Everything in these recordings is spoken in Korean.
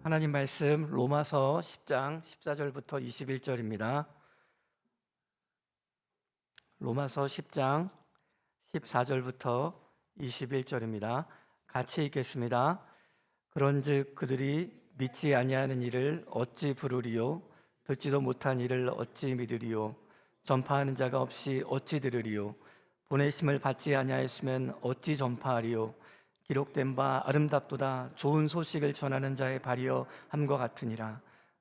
하나님 말씀 로마서 10장 14절부터 21절입니다. 로마서 10장 14절부터 21절입니다. 같이 읽겠습니다. 그런즉 그들이 믿지 아니하는 일을 어찌 부르리요? 듣지도 못한 일을 어찌 믿으리요? 전파하는 자가 없이 어찌 들으리요? 보내심을 받지 아니하였으면 어찌 전파하리요? 기록된 바 아름답도다 좋은 소식을 전하는 자의 발이여 함과 같으니라.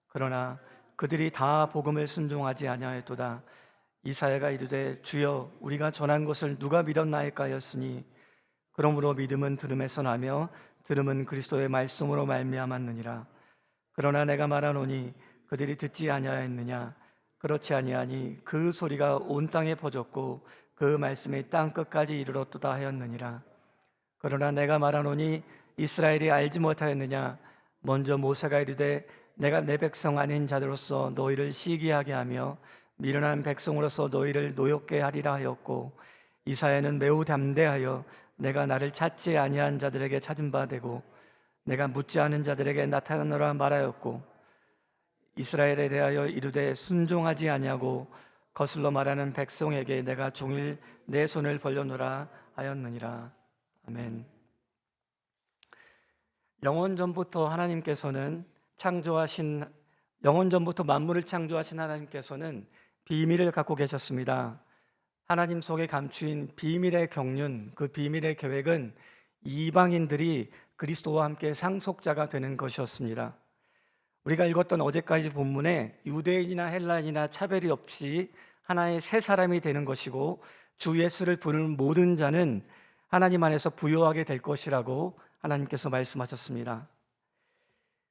그러나 그들이 다 복음을 순종하지 아니하였도다. 이사야가 이르되 주여 우리가 전한 것을 누가 믿었나이까 하였으니 그러므로 믿음은 들음에서 나며 들음은 그리스도의 말씀으로 말미암았느니라. 그러나 내가 말하노니 그들이 듣지 아니하였느냐? 그렇지 아니하니 그 소리가 온 땅에 퍼졌고 그 말씀이 땅 끝까지 이르렀도다 하였느니라. 그러나 내가 말하노니 이스라엘이 알지 못하였느냐? 먼저 모세가 이르되 내가 내 백성 아닌 자들로서 너희를 시기하게 하며 미련한 백성으로서 너희를 노엽게 하리라 하였고, 이사야는 매우 담대하여 내가 나를 찾지 아니한 자들에게 찾은 바 되고 내가 묻지 않은 자들에게 나타나노라 말하였고, 이스라엘에 대하여 이르되 순종하지 아니하고 거슬러 말하는 백성에게 내가 종일 내 손을 벌려노라 하였느니라. 아멘. 영원 전부터 만물을 창조하신 하나님께서는 비밀을 갖고 계셨습니다. 하나님 속에 감추인 비밀의 경륜, 그 비밀의 계획은 이방인들이 그리스도와 함께 상속자가 되는 것이었습니다. 우리가 읽었던 어제까지 본문에 유대인이나 헬라인이나 차별이 없이 하나의 새 사람이 되는 것이고, 주 예수를 부르는 모든 자는 하나님 안에서 부요하게 될 것이라고 하나님께서 말씀하셨습니다.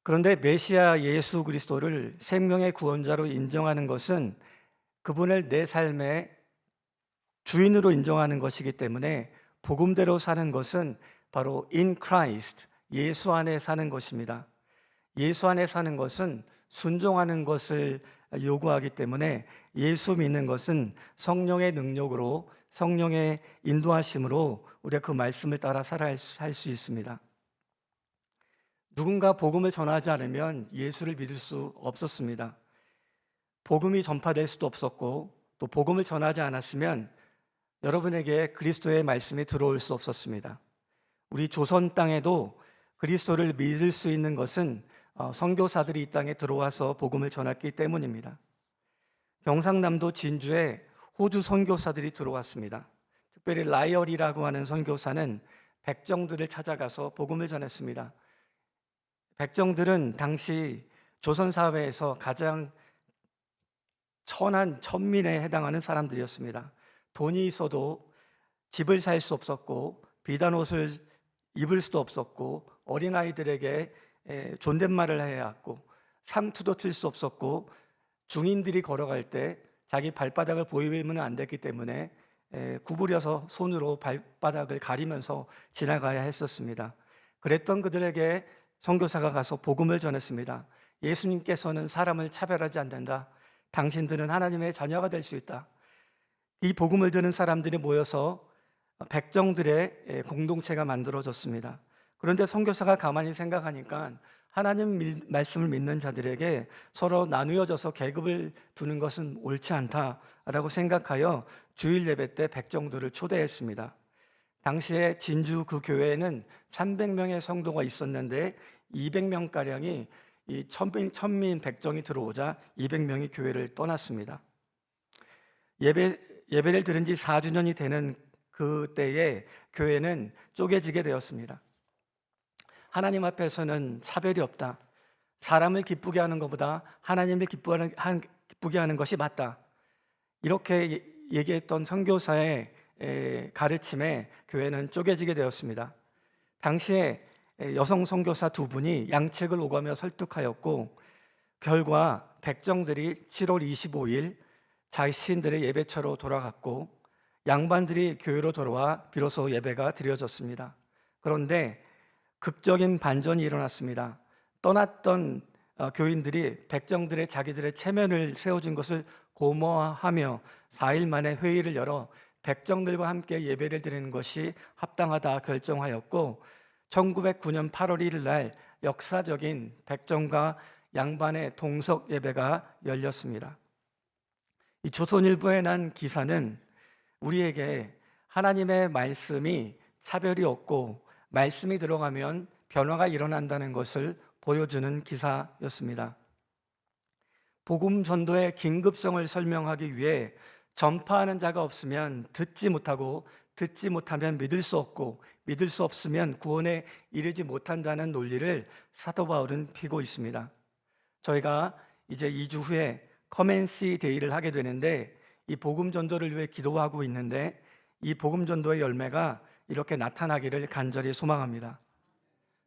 그런데 메시아 예수 그리스도를 생명의 구원자로 인정하는 것은 그분을 내 삶의 주인으로 인정하는 것이기 때문에 복음대로 사는 것은 바로 in Christ, 예수 안에 사는 것입니다. 예수 안에 사는 것은 순종하는 것을 요구하기 때문에 예수 믿는 것은 성령의 능력으로, 성령의 인도하심으로 우리가 그 말씀을 따라 살아야 할 수 있습니다. 누군가 복음을 전하지 않으면 예수를 믿을 수 없었습니다. 복음이 전파될 수도 없었고, 또 복음을 전하지 않았으면 여러분에게 그리스도의 말씀이 들어올 수 없었습니다. 우리 조선 땅에도 그리스도를 믿을 수 있는 것은 선교사들이 이 땅에 들어와서 복음을 전했기 때문입니다. 경상남도 진주에 호주 선교사들이 들어왔습니다. 특별히 라이얼이라고 하는 선교사는 백정들을 찾아가서 복음을 전했습니다. 백정들은 당시 조선 사회에서 가장 천한 천민에 해당하는 사람들이었습니다. 돈이 있어도 집을 살 수 없었고, 비단 옷을 입을 수도 없었고, 어린아이들에게 존댓말을 해야 했고, 상투도 틀 수 없었고, 중인들이 걸어갈 때 자기 발바닥을 보이면 안 됐기 때문에 구부려서 손으로 발바닥을 가리면서 지나가야 했었습니다. 그랬던 그들에게 선교사가 가서 복음을 전했습니다. 예수님께서는 사람을 차별하지 않는다. 당신들은 하나님의 자녀가 될 수 있다. 이 복음을 듣는 사람들이 모여서 백정들의 공동체가 만들어졌습니다. 그런데 선교사가 가만히 생각하니까 하나님 말씀을 믿는 자들에게 서로 나누어져서 계급을 두는 것은 옳지 않다라고 생각하여 주일 예배 때 백정들을 초대했습니다. 당시에 진주 그 교회에는 300명의 성도가 있었는데 200명가량이 이 천민 백정이 들어오자 200명이 교회를 떠났습니다. 예배를 들은 지 4주년이 되는 그때에 교회는 쪼개지게 되었습니다. 하나님 앞에서는 차별이 없다. 사람을 기쁘게 하는 것보다 하나님을 기쁘게 하는 것이 맞다. 이렇게 얘기했던 선교사의 가르침에 교회는 쪼개지게 되었습니다. 당시에 여성 선교사 2분이 양측을 오가며 설득하였고, 결과 백정들이 7월 25일 자신들의 예배처로 돌아갔고, 양반들이 교회로 돌아와 비로소 예배가 드려졌습니다. 그런데 극적인 반전이 일어났습니다. 떠났던 교인들이 백정들의 자기들의 체면을 세워준 것을 고마워하며 4일 만에 회의를 열어 백정들과 함께 예배를 드리는 것이 합당하다 결정하였고, 1909년 8월 1일 날 역사적인 백정과 양반의 동석 예배가 열렸습니다. 이 조선일보에 난 기사는 우리에게 하나님의 말씀이 차별이 없고 말씀이 들어가면 변화가 일어난다는 것을 보여주는 기사였습니다. 복음 전도의 긴급성을 설명하기 위해 전파하는 자가 없으면 듣지 못하고 듣지 못하면 믿을 수 없고 믿을 수 없으면 구원에 이르지 못한다는 논리를 사도 바울은 피고 있습니다. 저희가 이제 2주 후에 커맨시 데이를 하게 되는데 이 복음 전도를 위해 기도하고 있는데 이 복음 전도의 열매가 이렇게 나타나기를 간절히 소망합니다.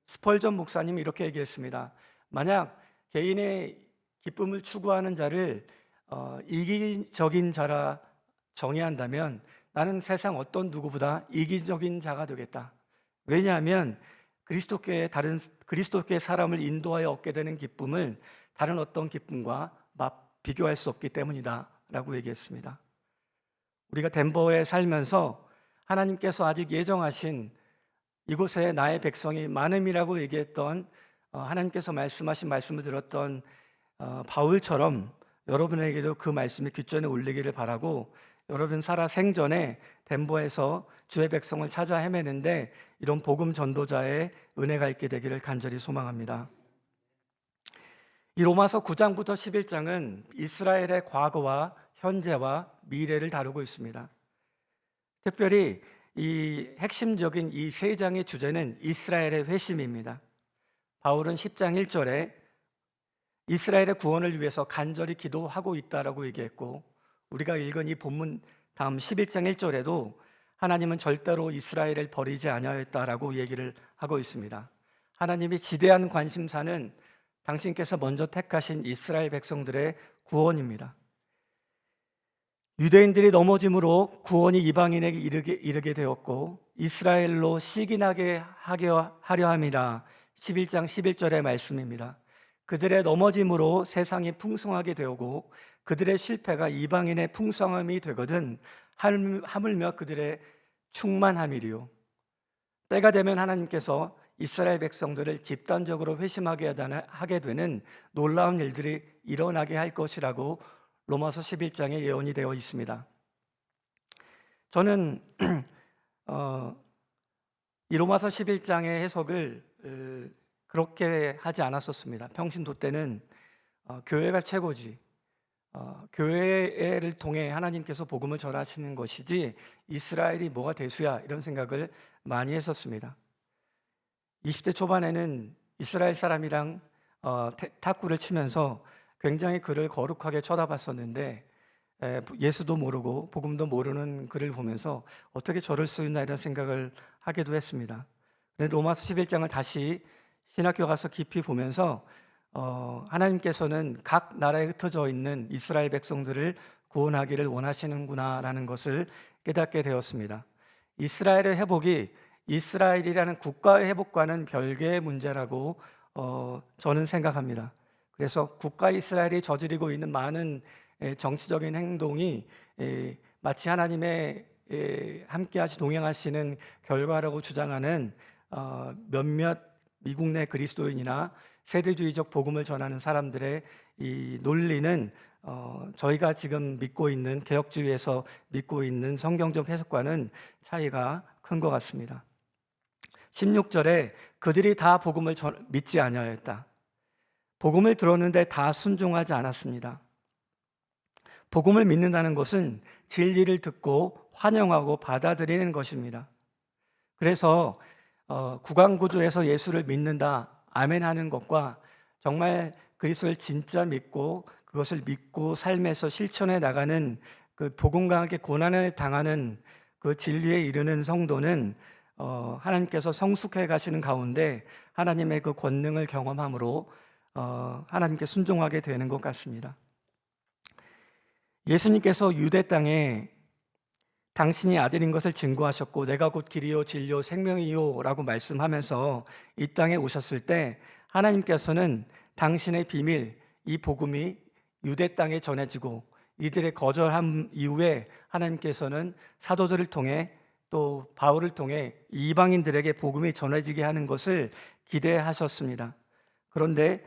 스펄전 목사님이 이렇게 얘기했습니다. 만약 개인의 기쁨을 추구하는 자를 이기적인 자라 정의한다면 나는 세상 어떤 누구보다 이기적인 자가 되겠다. 왜냐하면 그리스도께 사람을 인도하여 얻게 되는 기쁨을 다른 어떤 기쁨과 비교할 수 없기 때문이다 라고 얘기했습니다. 우리가 덴버에 살면서 하나님께서 아직 예정하신 이곳에 나의 백성이 많음이라고 얘기했던 하나님께서 말씀하신 말씀을 들었던 바울처럼 여러분에게도 그 말씀이 귓전에 울리기를 바라고 여러분 살아 생전에 덴버에서 주의 백성을 찾아 헤매는데 이런 복음 전도자의 은혜가 있게 되기를 간절히 소망합니다. 이 로마서 9장부터 11장은 이스라엘의 과거와 현재와 미래를 다루고 있습니다. 특별히 이 핵심적인 이 세 장의 주제는 이스라엘의 회심입니다. 바울은 10장 1절에 이스라엘의 구원을 위해서 간절히 기도하고 있다라고 얘기했고 우리가 읽은 이 본문 다음 11장 1절에도 하나님은 절대로 이스라엘을 버리지 아니하였다라고 얘기를 하고 있습니다. 하나님이 지대한 관심사는 당신께서 먼저 택하신 이스라엘 백성들의 구원입니다. 유대인들이 넘어짐으로 구원이 이방인에게 이르게 되었고 이스라엘로 시기나게 하려 함이라 11장 11절의 말씀입니다. 그들의 넘어짐으로 세상이 풍성하게 되고 그들의 실패가 이방인의 풍성함이 되거든 하물며 그들의 충만함이리요. 때가 되면 하나님께서 이스라엘 백성들을 집단적으로 회심하게 하게 되는 놀라운 일들이 일어나게 할 것이라고 로마서 11장에 예언이 되어 있습니다. 저는 이 로마서 11장의 해석을 그렇게 하지 않았었습니다. 평신도 때는 교회가 최고지, 교회를 통해 하나님께서 복음을 전하시는 것이지 이스라엘이 뭐가 대수야 이런 생각을 많이 했었습니다. 20대 초반에는 이스라엘 사람이랑 탁구를 치면서 굉장히 그를 거룩하게 쳐다봤었는데 예수도 모르고 복음도 모르는 그를 보면서 어떻게 저럴 수 있나 이런 생각을 하기도 했습니다. 그런데 로마서 11장을 다시 신학교 가서 깊이 보면서 하나님께서는 각 나라에 흩어져 있는 이스라엘 백성들을 구원하기를 원하시는구나라는 것을 깨닫게 되었습니다. 이스라엘의 회복이 이스라엘이라는 국가의 회복과는 별개의 문제라고 저는 생각합니다. 그래서 국가 이스라엘이 저지르고 있는 많은 정치적인 행동이 마치 하나님의 함께하시 동행하시는 결과라고 주장하는 몇몇 미국 내 그리스도인이나 세대주의적 복음을 전하는 사람들의 이 논리는 저희가 지금 믿고 있는 개혁주의에서 믿고 있는 성경적 해석과는 차이가 큰 것 같습니다. 16절에 그들이 다 복음을 믿지 아니하였다. 복음을 들었는데 다 순종하지 않았습니다. 복음을 믿는다는 것은 진리를 듣고 환영하고 받아들이는 것입니다. 그래서 구강구조에서 예수를 믿는다, 아멘 하는 것과 정말 그리스도를 진짜 믿고 그것을 믿고 삶에서 실천해 나가는 그 복음과 함께 고난을 당하는 그 진리에 이르는 성도는 하나님께서 성숙해 가시는 가운데 하나님의 그 권능을 경험함으로 하나님께 순종하게 되는 것 같습니다. 예수님께서 유대 땅에 당신이 아들인 것을 증거하셨고 내가 곧 길이요 진리요 생명이요 라고 말씀하면서 이 땅에 오셨을 때 하나님께서는 당신의 비밀, 이 복음이 유대 땅에 전해지고 이들의 거절함 이후에 하나님께서는 사도들을 통해 또 바울을 통해 이방인들에게 복음이 전해지게 하는 것을 기대하셨습니다. 그런데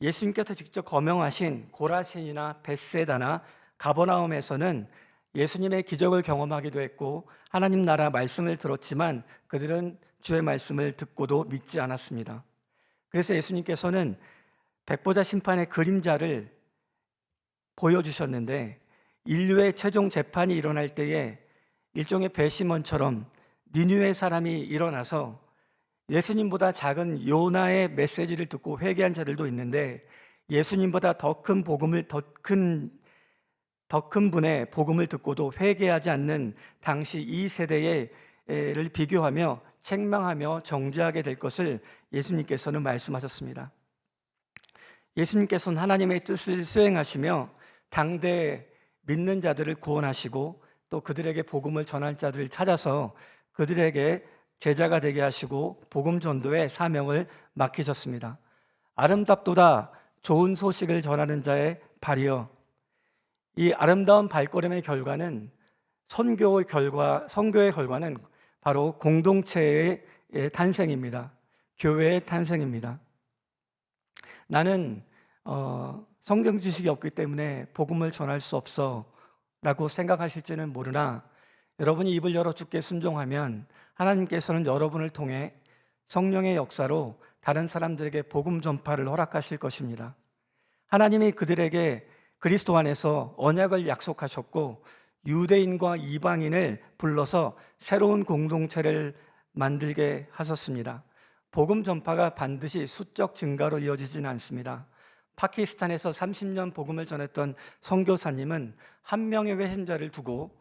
예수님께서 직접 거명하신 고라신이나 벳세다나 가버나움에서는 예수님의 기적을 경험하기도 했고 하나님 나라 말씀을 들었지만 그들은 주의 말씀을 듣고도 믿지 않았습니다. 그래서 예수님께서는 백보자 심판의 그림자를 보여주셨는데 인류의 최종 재판이 일어날 때에 일종의 배심원처럼 니느웨 사람이 일어나서 예수님보다 작은 요나의 메시지를 듣고 회개한 자들도 있는데 예수님보다 더 큰 분의 복음을 듣고도 회개하지 않는 당시 이 세대를 비교하며 책망하며 정죄하게 될 것을 예수님께서는 말씀하셨습니다. 예수님께서는 하나님의 뜻을 수행하시며 당대 믿는 자들을 구원하시고 또 그들에게 복음을 전할 자들을 찾아서 그들에게 제자가 되게 하시고 복음 전도의 사명을 맡기셨습니다. 아름답도다 좋은 소식을 전하는 자의 발이여. 이 아름다운 발걸음의 결과는 선교의 결과는 바로 공동체의 탄생입니다. 교회의 탄생입니다. 나는 성경 지식이 없기 때문에 복음을 전할 수 없어 라고 생각하실지는 모르나 여러분이 입을 열어 주께 순종하면 하나님께서는 여러분을 통해 성령의 역사로 다른 사람들에게 복음 전파를 허락하실 것입니다. 하나님이 그들에게 그리스도 안에서 언약을 약속하셨고 유대인과 이방인을 불러서 새로운 공동체를 만들게 하셨습니다. 복음 전파가 반드시 수적 증가로 이어지지는 않습니다. 파키스탄에서 30년 복음을 전했던 선교사님은 한 명의 회신자를 두고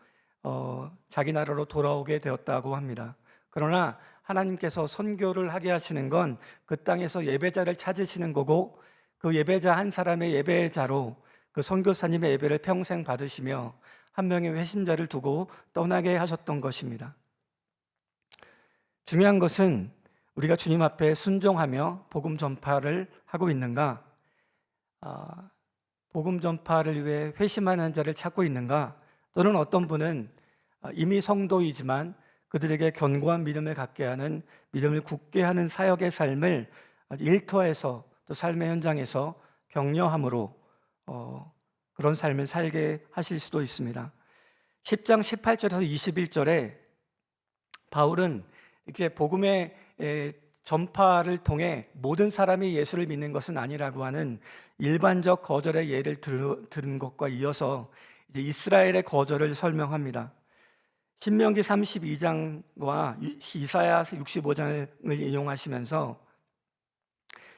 자기 나라로 돌아오게 되었다고 합니다. 그러나 하나님께서 선교를 하게 하시는 건 그 땅에서 예배자를 찾으시는 거고 그 예배자 한 사람의 예배자로 그 선교사님의 예배를 평생 받으시며 한 명의 회신자를 두고 떠나게 하셨던 것입니다. 중요한 것은 우리가 주님 앞에 순종하며 복음 전파를 하고 있는가, 복음 전파를 위해 회심하는 자를 찾고 있는가, 또는 어떤 분은 이미 성도이지만 그들에게 견고한 믿음을 갖게 하는, 믿음을 굳게 하는 사역의 삶을 일터에서 또 삶의 현장에서 격려함으로 그런 삶을 살게 하실 수도 있습니다. 10장 18절에서 21절에 바울은 이렇게 복음의 전파를 통해 모든 사람이 예수를 믿는 것은 아니라고 하는 일반적 거절의 예를 들은 것과 이어서 이제 이스라엘의 거절을 설명합니다. 신명기 32장과 이사야 65장을 인용하시면서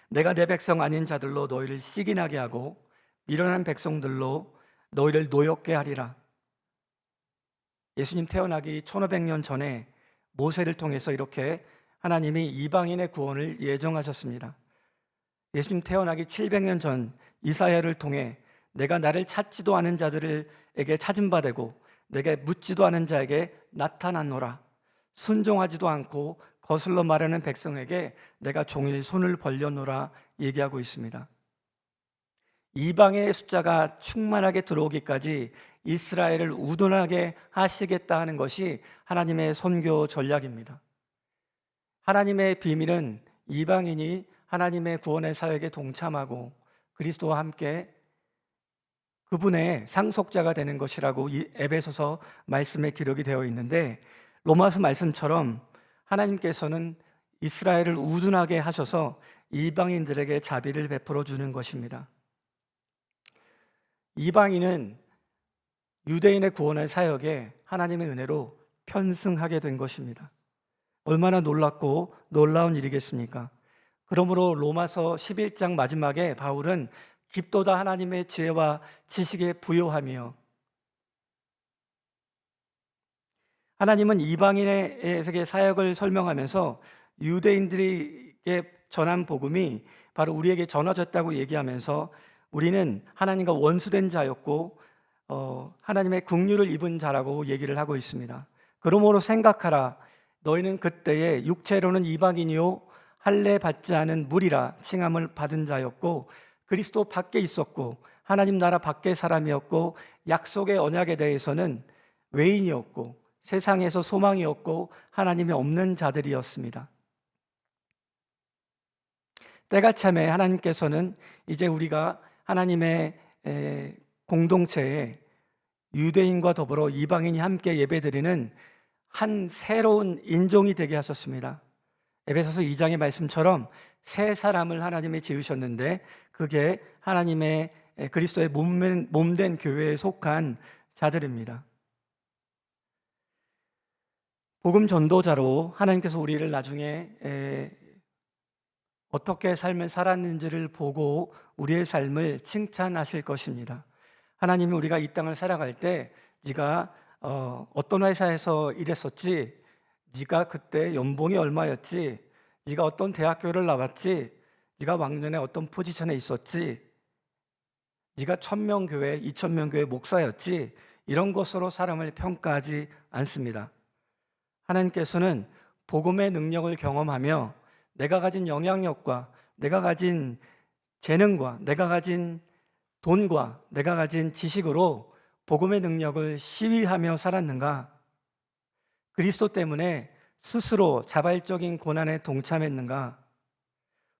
내가 내 백성 아닌 자들로 너희를 시기나게 하고 미련한 백성들로 너희를 노엽게 하리라. 예수님 태어나기 1500년 전에 모세를 통해서 이렇게 하나님이 이방인의 구원을 예정하셨습니다. 예수님 태어나기 700년 전 이사야를 통해 내가 나를 찾지도 않은 자들에게 찾은 바 되고 내게 묻지도 않은 자에게 나타났노라. 순종하지도 않고 거슬러 말하는 백성에게 내가 종일 손을 벌려노라 얘기하고 있습니다. 이방의 숫자가 충만하게 들어오기까지 이스라엘을 우둔하게 하시겠다 하는 것이 하나님의 선교 전략입니다. 하나님의 비밀은 이방인이 하나님의 구원의 사역에 동참하고 그리스도와 함께 그분의 상속자가 되는 것이라고 이 에베소서 말씀에 기록이 되어 있는데, 로마서 말씀처럼 하나님께서는 이스라엘을 우둔하게 하셔서 이방인들에게 자비를 베풀어 주는 것입니다. 이방인은 유대인의 구원의 사역에 하나님의 은혜로 편승하게 된 것입니다. 얼마나 놀랍고 놀라운 일이겠습니까? 그러므로 로마서 11장 마지막에 바울은 깊도다 하나님의 지혜와 지식에 부요하며, 하나님은 이방인에게 사역을 설명하면서 유대인들에게 전한 복음이 바로 우리에게 전해졌다고 얘기하면서 우리는 하나님과 원수된 자였고 하나님의 긍휼을 입은 자라고 얘기를 하고 있습니다. 그러므로 생각하라. 너희는 그때에 육체로는 이방인이요 할례 받지 않은 무리라 칭함을 받은 자였고 그리스도 밖에 있었고 하나님 나라 밖의 사람이었고 약속의 언약에 대해서는 외인이었고 세상에서 소망이 없고 하나님이 없는 자들이었습니다. 때가 참에 하나님께서는 이제 우리가 하나님의 공동체에 유대인과 더불어 이방인이 함께 예배드리는 한 새로운 인종이 되게 하셨습니다. 에베소서 2장의 말씀처럼 새 사람을 하나님이 지으셨는데 그게 하나님의 그리스도의 몸된 교회에 속한 자들입니다. 복음 전도자로 하나님께서 우리를 나중에 어떻게 삶을 살았는지를 보고 우리의 삶을 칭찬하실 것입니다. 하나님이 우리가 이 땅을 살아갈 때 네가 어떤 회사에서 일했었지? 네가 그때 연봉이 얼마였지? 네가 어떤 대학교를 나왔지? 네가 왕년에 어떤 포지션에 있었지? 네가 1000명 교회, 2000명 교회 목사였지? 이런 것으로 사람을 평가하지 않습니다. 하나님께서는 복음의 능력을 경험하며 내가 가진 영향력과 내가 가진 재능과 내가 가진 돈과 내가 가진 지식으로 복음의 능력을 시위하며 살았는가? 그리스도 때문에 스스로 자발적인 고난에 동참했는가?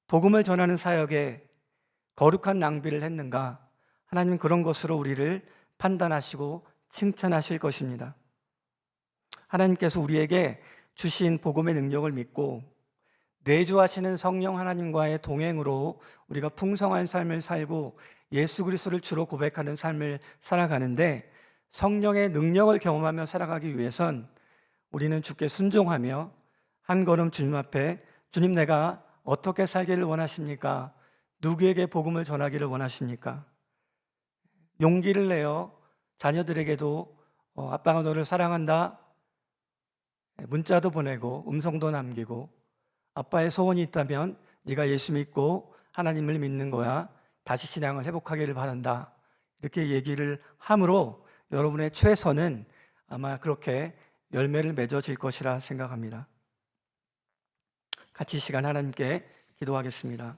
복음을 전하는 사역에 거룩한 낭비를 했는가? 하나님은 그런 것으로 우리를 판단하시고 칭찬하실 것입니다. 하나님께서 우리에게 주신 복음의 능력을 믿고 내주하시는 성령 하나님과의 동행으로 우리가 풍성한 삶을 살고 예수 그리스도를 주로 고백하는 삶을 살아가는데, 성령의 능력을 경험하며 살아가기 위해선 우리는 주께 순종하며 한 걸음 주님 앞에, 주님 내가 어떻게 살기를 원하십니까? 누구에게 복음을 전하기를 원하십니까? 용기를 내어 자녀들에게도 아빠가 너를 사랑한다 문자도 보내고 음성도 남기고, 아빠의 소원이 있다면 네가 예수 믿고 하나님을 믿는 거야, 다시 신앙을 회복하기를 바란다, 이렇게 얘기를 함으로 여러분의 최선은 아마 그렇게 열매를 맺어질 것이라 생각합니다. 같이 이 시간 하나님께 기도하겠습니다.